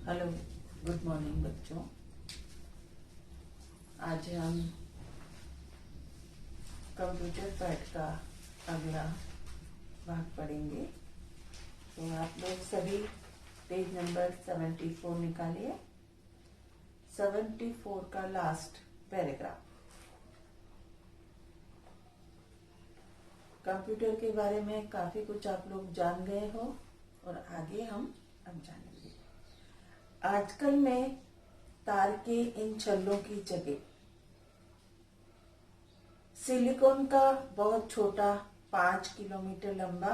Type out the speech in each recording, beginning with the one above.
Hello, good morning बच्चों। आज हम कंप्यूटर पाठ का अगला भाग पढ़ेंगे। तो आप लोग सभी पेज नंबर 74 निकालिए। 74 का लास्ट पैराग्राफ। कंप्यूटर के बारे में काफी कुछ आप लोग जान गए हो और आगे हम अब जानेंगे। आजकल में तार के इन छल्लों की जगह सिलिकॉन का बहुत छोटा 5 किलोमीटर लंबा,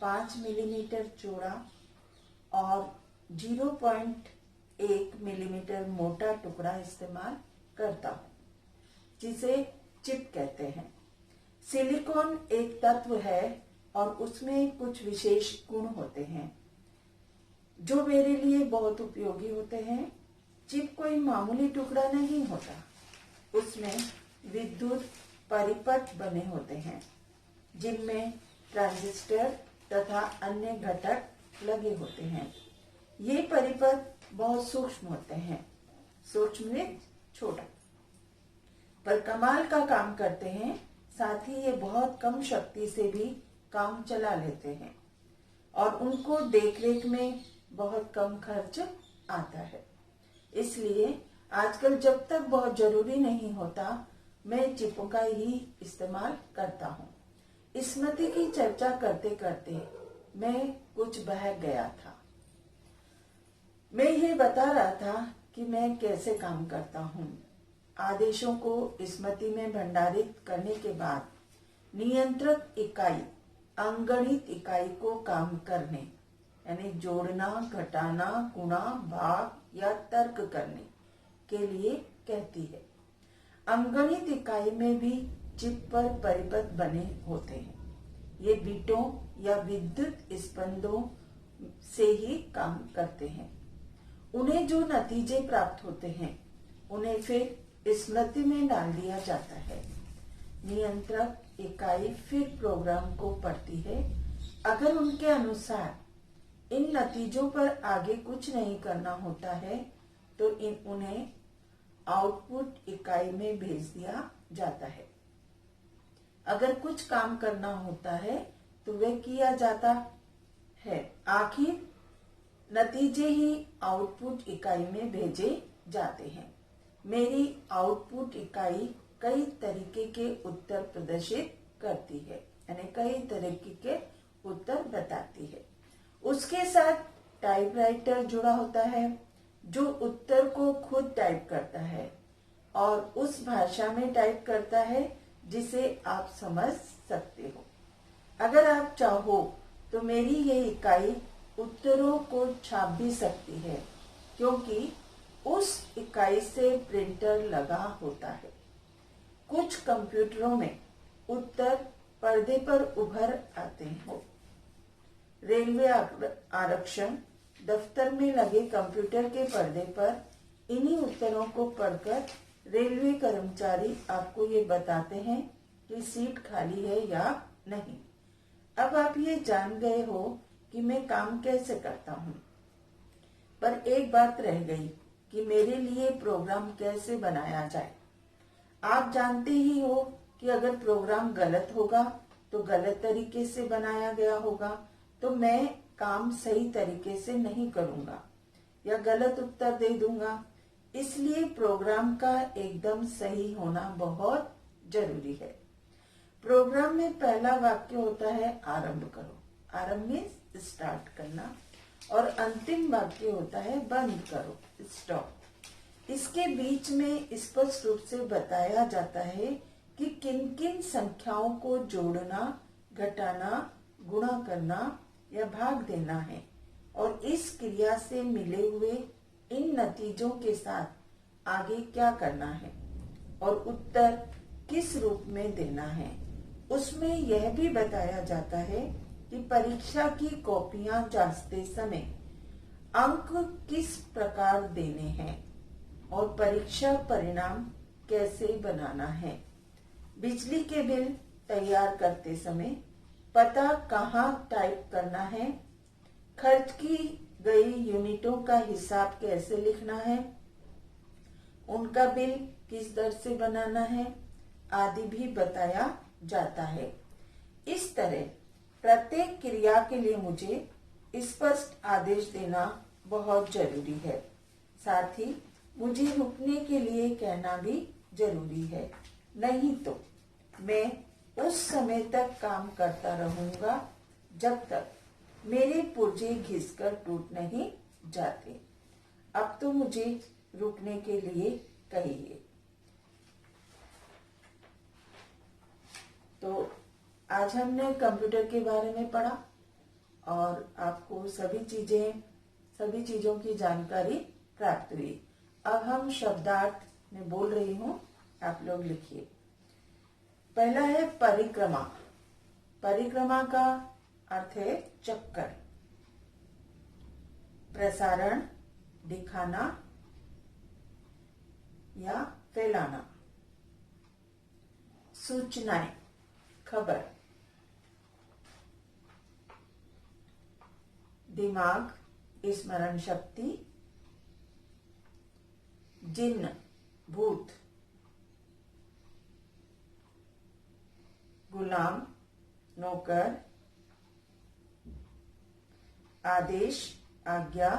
5 मिलीमीटर चौड़ा और 0.1 मिलीमीटर मोटा टुकड़ा इस्तेमाल करता हूँ, जिसे चिप कहते हैं। सिलिकॉन एक तत्व है और उसमें कुछ विशेष गुण होते हैं जो मेरे लिए बहुत उपयोगी होते हैं। चिप कोई मामूली टुकड़ा नहीं होता, उसमें विद्युत परिपथ बने होते हैं जिनमें ट्रांजिस्टर तथा अन्य घटक लगे होते हैं। ये परिपथ बहुत सूक्ष्म होते हैं, सूक्ष्म में छोटा, पर कमाल का काम करते हैं। साथ ही ये बहुत कम शक्ति से भी काम चला लेते हैं और उनको देखरेख में बहुत कम खर्च आता है। इसलिए आजकल जब तक बहुत जरूरी नहीं होता, मैं चिपों का ही इस्तेमाल करता हूँ। स्मृति की चर्चा करते करते मैं कुछ बहक गया था। मैं ये बता रहा था कि मैं कैसे काम करता हूँ। आदेशों को स्मृति में भंडारित करने के बाद नियंत्रक इकाई अंगणित इकाई को काम करने, यानी जोड़ना, घटाना, गुणा, भाग या तर्क करने के लिए कहती है। अंगणित इकाई में भी चिप पर परिपथ बने होते हैं। ये बीटों या विद्युत स्पंदों से ही काम करते हैं। उन्हें जो नतीजे प्राप्त होते हैं उन्हें फिर स्मृति में डाल दिया जाता है। नियंत्रक इकाई फिर प्रोग्राम को पढ़ती है। अगर उनके अनुसार इन नतीजों पर आगे कुछ नहीं करना होता है तो उन्हें आउटपुट इकाई में भेज दिया जाता है। अगर कुछ काम करना होता है तो वह किया जाता है। आखिर नतीजे ही आउटपुट इकाई में भेजे जाते हैं। मेरी आउटपुट इकाई कई तरीके के उत्तर प्रदर्शित करती है, यानी कई तरीके के उत्तर बताती है। उसके साथ टाइपराइटर जुड़ा होता है जो उत्तर को खुद टाइप करता है और उस भाषा में टाइप करता है जिसे आप समझ सकते हो। अगर आप चाहो तो मेरी ये इकाई उत्तरों को छाप भी सकती है, क्योंकि उस इकाई से प्रिंटर लगा होता है। कुछ कंप्यूटरों में उत्तर पर्दे पर उभर आते हैं। रेलवे आरक्षण दफ्तर में लगे कंप्यूटर के पर्दे पर इन्हीं उत्तरों को पढ़कर रेलवे कर्मचारी आपको ये बताते हैं कि सीट खाली है या नहीं। अब आप ये जान गए हो कि मैं काम कैसे करता हूँ, पर एक बात रह गई कि मेरे लिए प्रोग्राम कैसे बनाया जाए। आप जानते ही हो कि अगर प्रोग्राम गलत होगा तो गलत तरीके से बनाया गया होगा, तो मैं काम सही तरीके से नहीं करूंगा या गलत उत्तर दे दूंगा। इसलिए प्रोग्राम का एकदम सही होना बहुत जरूरी है। प्रोग्राम में पहला वाक्य होता है आरंभ करो, आरंभ में स्टार्ट करना, और अंतिम वाक्य होता है बंद करो, स्टॉप। इसके बीच में स्पष्ट रूप से बताया जाता है कि किन किन संख्याओं को जोड़ना, घटाना, गुणा करना या भाग देना है और इस क्रिया से मिले हुए इन नतीजों के साथ आगे क्या करना है और उत्तर किस रूप में देना है। उसमें यह भी बताया जाता है कि परीक्षा की कॉपियां जांचते समय अंक किस प्रकार देने हैं और परीक्षा परिणाम कैसे बनाना है। बिजली के बिल तैयार करते समय पता कहाँ टाइप करना है, खर्च की गई यूनिटों का हिसाब कैसे लिखना है, उनका बिल किस दर से बनाना है आदि भी बताया जाता है। इस तरह प्रत्येक क्रिया के लिए मुझे स्पष्ट आदेश देना बहुत जरूरी है। साथ ही मुझे रुकने के लिए कहना भी जरूरी है, नहीं तो मैं उस समय तक काम करता रहूंगा जब तक मेरे पुर्जे घिसकर टूट नहीं जाते। अब तो मुझे रुकने के लिए कहिए। तो आज हमने कंप्यूटर के बारे में पढ़ा और आपको सभी चीजों की जानकारी प्राप्त हुई। अब हम शब्दार्थ में बोल रही हूँ, आप लोग लिखिए। पहला है परिक्रमा। परिक्रमा का अर्थ है चक्कर। प्रसारण, दिखाना या फैलाना। सूचनाएं, खबर। दिमाग, स्मरण शक्ति। जिन्न, भूत। गुलाम, नौकर। आदेश, आज्ञा।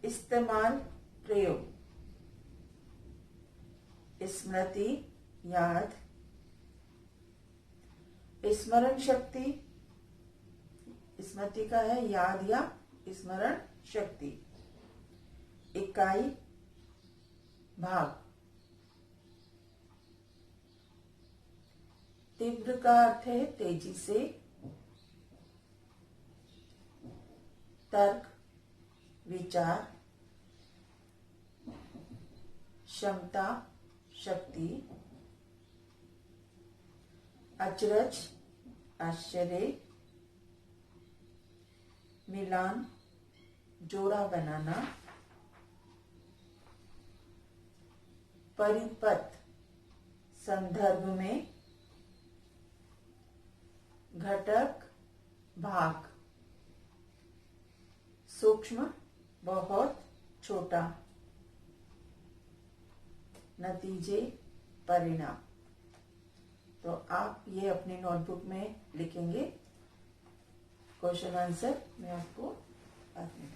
इस्तेमाल, प्रयोग। स्मृति, याद। स्मरण शक्ति, स्मृति का है याद या स्मरण शक्ति। इकाई, भाग। तीव्र का अर्थ है तेजी से। तर्क, विचार। क्षमता, शक्ति। अचरज, आश्चर्य। मिलान, जोड़ा बनाना। परिपथ, संदर्भ में। घटक, भाग। सूक्ष्म, बहुत छोटा। नतीजे, परिणाम। तो आप ये अपनी नोटबुक में लिखेंगे। क्वेश्चन आंसर मैं आपको बाद में